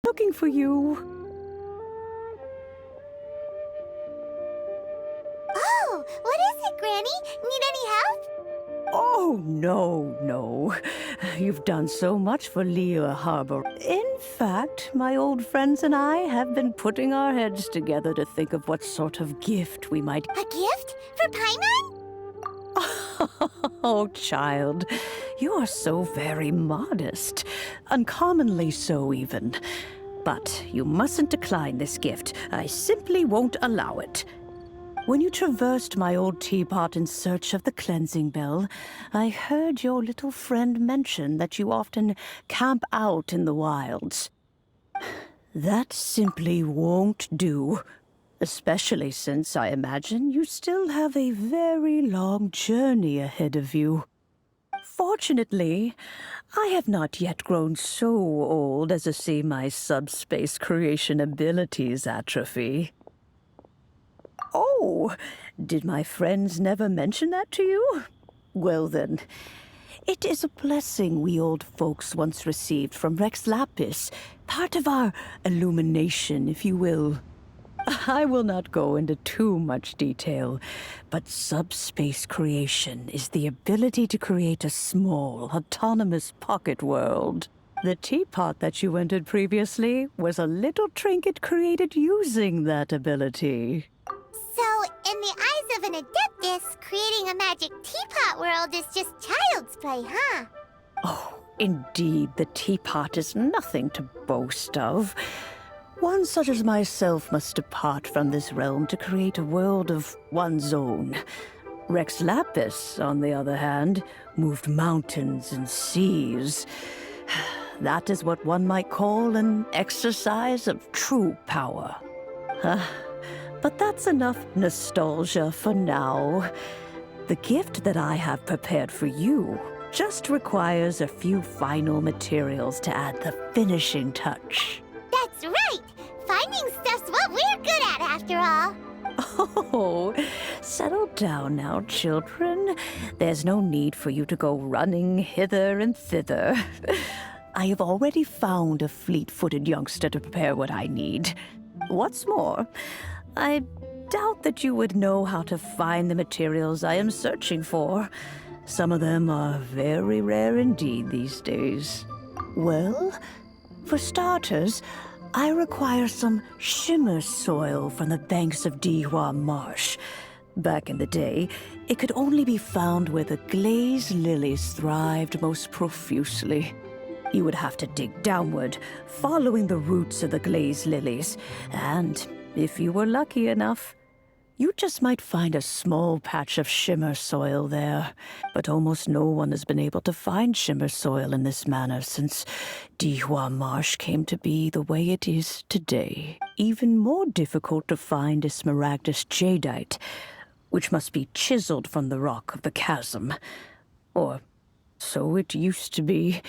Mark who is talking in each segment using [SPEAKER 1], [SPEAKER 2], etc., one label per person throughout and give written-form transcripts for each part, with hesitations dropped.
[SPEAKER 1] looking for you.
[SPEAKER 2] Oh, what is it, Granny? Need any help?
[SPEAKER 1] Oh, no. You've done so much for Lea Harbor. In fact, my old friends and I have been putting our heads together to think of what sort of gift we might...
[SPEAKER 2] A gift? For Paimon?
[SPEAKER 1] Oh, child, you are so very modest. Uncommonly so, even. But you mustn't decline this gift. I simply won't allow it. When you traversed my old teapot in search of the cleansing bell, I heard your little friend mention that you often camp out in the wilds. That simply won't do. Especially since I imagine you still have a very long journey ahead of you. Fortunately, I have not yet grown so old as to see my subspace creation abilities atrophy. Oh, did my friends never mention that to you? Well then, it is a blessing we old folks once received from Rex Lapis, part of our illumination, if you will. I will not go into too much detail, but subspace creation is the ability to create a small, autonomous pocket world. The teapot that you entered previously was a little trinket created using that ability.
[SPEAKER 2] So, in the eyes of an Adeptus, creating a magic teapot world is just child's play, huh?
[SPEAKER 1] Oh, indeed, the teapot is nothing to boast of. One such as myself must depart from this realm to create a world of one's own. Rex Lapis, on the other hand, moved mountains and seas. That is what one might call an exercise of true power. But that's enough nostalgia for now. The gift that I have prepared for you just requires a few final materials to add the finishing touch.
[SPEAKER 2] That's right! Finding stuff's what we're good at, after all.
[SPEAKER 1] Oh, settle down now, children. There's no need for you to go running hither and thither. I have already found a fleet-footed youngster to prepare what I need. What's more, I doubt that you would know how to find the materials I am searching for. Some of them are very rare indeed these days. Well, for starters, I require some shimmer soil from the banks of Dihua Marsh. Back in the day, it could only be found where the glazed lilies thrived most profusely. You would have to dig downward, following the roots of the glazed lilies, and if you were lucky enough, you just might find a small patch of shimmer soil there. But almost no one has been able to find shimmer soil in this manner since Dihua Marsh came to be the way it is today. Even more difficult to find is smaragdus jadeite, which must be chiseled from the rock of the chasm. Or so it used to be.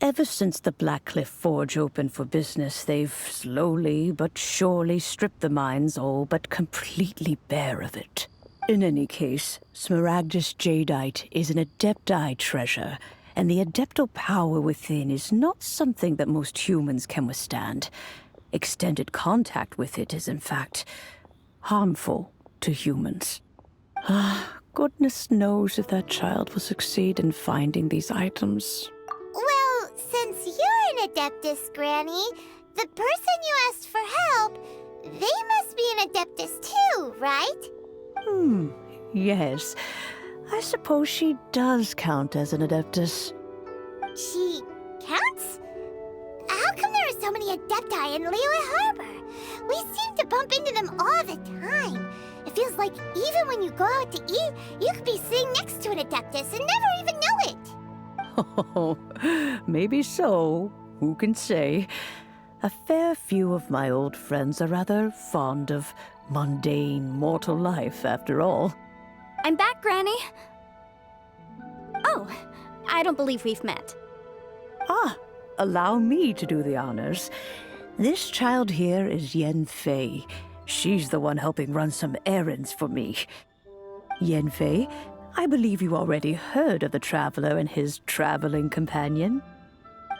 [SPEAKER 1] Ever since the Blackcliff Forge opened for business, they've slowly but surely stripped the mines all but completely bare of it. In any case, smaragdus jadeite is an adepti treasure, and the adeptal power within is not something that most humans can withstand. Extended contact with it is, in fact, harmful to humans. Goodness knows if that child will succeed in finding these items.
[SPEAKER 2] Well, since you're an Adeptus, Granny, the person you asked for help, they must be an Adeptus too, right?
[SPEAKER 1] Yes. I suppose she does count as an Adeptus.
[SPEAKER 2] She counts? How come there are so many Adepti in Liyue Harbor? We seem to bump into them all the time. It feels like even when you go out to eat, you could be sitting next to an Adeptus and never even know it.
[SPEAKER 1] Oh, maybe so. Who can say? A fair few of my old friends are rather fond of mundane mortal life, after all.
[SPEAKER 3] I'm back, Granny. Oh, I don't believe we've met.
[SPEAKER 1] Allow me to do the honors. This child here is Yanfei. She's the one helping run some errands for me. Yanfei, I believe you already heard of the traveler and his traveling companion.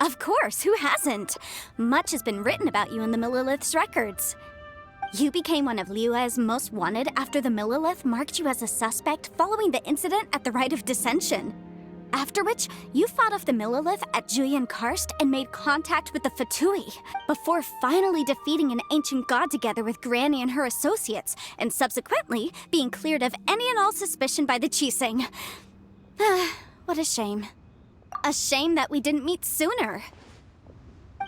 [SPEAKER 3] Of course, who hasn't? Much has been written about you in the Millilith's records. You became one of Liyue's most wanted after the Millilith marked you as a suspect following the incident at the Rite of Dissension. After which, you fought off the Millilith at Julian Karst and made contact with the Fatui, before finally defeating an ancient god together with Granny and her associates, and subsequently being cleared of any and all suspicion by the Chiseng. What a shame. A shame that we didn't meet sooner.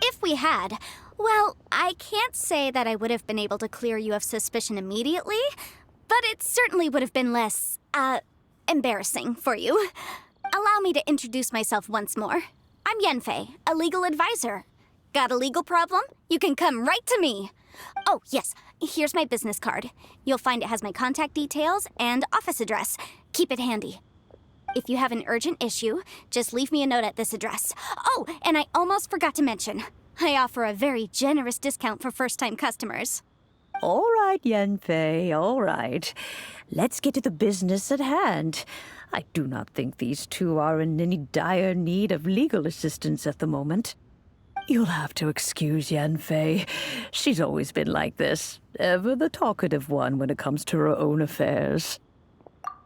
[SPEAKER 3] If we had, well, I can't say that I would have been able to clear you of suspicion immediately, but it certainly would have been less, embarrassing for you. Allow me to introduce myself once more. I'm Yanfei, a legal advisor. Got a legal problem? You can come right to me. Oh, yes, here's my business card. You'll find it has my contact details and office address. Keep it handy. If you have an urgent issue, just leave me a note at this address. Oh, and I almost forgot to mention, I offer a very generous discount for first-time customers.
[SPEAKER 1] All right, Yanfei, all right. Let's get to the business at hand. I do not think these two are in any dire need of legal assistance at the moment. You'll have to excuse Yanfei. She's always been like this, ever the talkative one when it comes to her own affairs.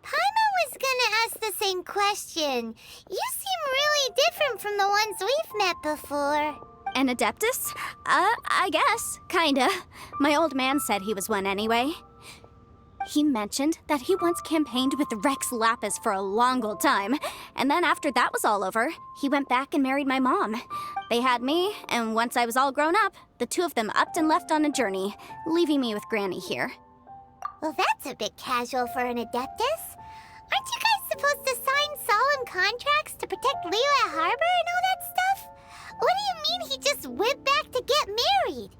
[SPEAKER 2] Paimon was gonna ask the same question. You seem really different from the ones we've met before.
[SPEAKER 3] An Adeptus? I guess. Kinda. My old man said he was one anyway. He mentioned that he once campaigned with Rex Lapis for a long old time, and then after that was all over, he went back and married my mom. They had me, and once I was all grown up, the two of them upped and left on a journey, leaving me with Granny here.
[SPEAKER 2] Well, that's a bit casual for an Adeptus. Aren't you guys supposed to sign solemn contracts to protect Liyue Harbor and all that stuff? What do you mean he just went back to get married?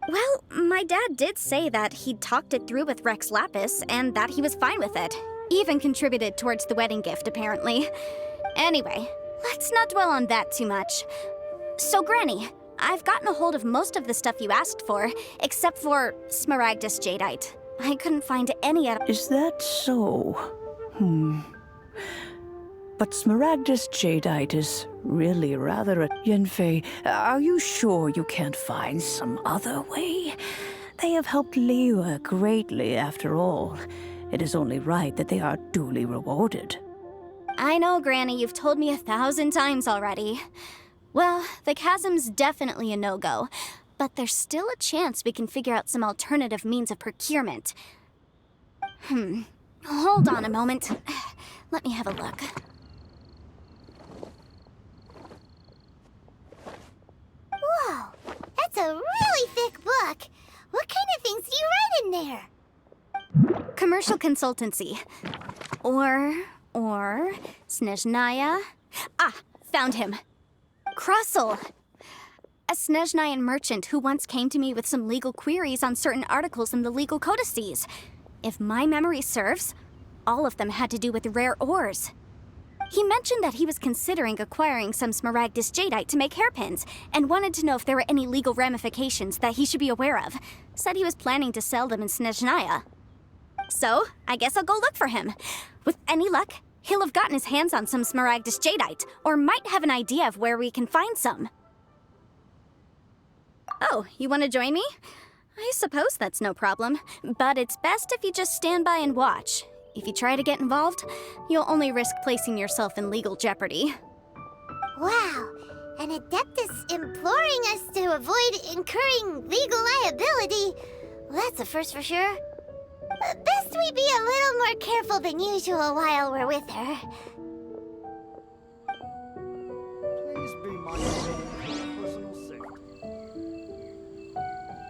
[SPEAKER 3] Well, my dad did say that he'd talked it through with Rex Lapis and that he was fine with it. Even contributed towards the wedding gift, apparently. Anyway, let's not dwell on that too much. So, Granny, I've gotten a hold of most of the stuff you asked for, except for Smaragdus Jadeite. I couldn't find any at all.
[SPEAKER 1] Is that so? But Smaragdus Jadeite is really rather a... Yanfei, are you sure you can't find some other way? They have helped Liyue greatly, after all. It is only right that they are duly rewarded.
[SPEAKER 3] I know, Granny, you've told me 1,000 times already. Well, the chasm's definitely a no-go, but there's still a chance we can figure out some alternative means of procurement. Hold on a moment. Let me have a look.
[SPEAKER 2] Whoa, that's a really thick book. What kind of things do you write in there?
[SPEAKER 3] Commercial consultancy. Or Snezhnaya. Ah, found him. Krusel. A Snezhnayan merchant who once came to me with some legal queries on certain articles in the legal codices. If my memory serves, all of them had to do with rare ores. He mentioned that he was considering acquiring some Smaragdus Jadeite to make hairpins, and wanted to know if there were any legal ramifications that he should be aware of. Said he was planning to sell them in Snezhnaya. So, I guess I'll go look for him. With any luck, he'll have gotten his hands on some Smaragdus Jadeite, or might have an idea of where we can find some. Oh, you want to join me? I suppose that's no problem, but it's best if you just stand by and watch. If you try to get involved, you'll only risk placing yourself in legal jeopardy.
[SPEAKER 2] Wow, an Adeptus imploring us to avoid incurring legal liability. Well, that's a first for sure. Best we be a little more careful than usual while we're with her.
[SPEAKER 4] Please be my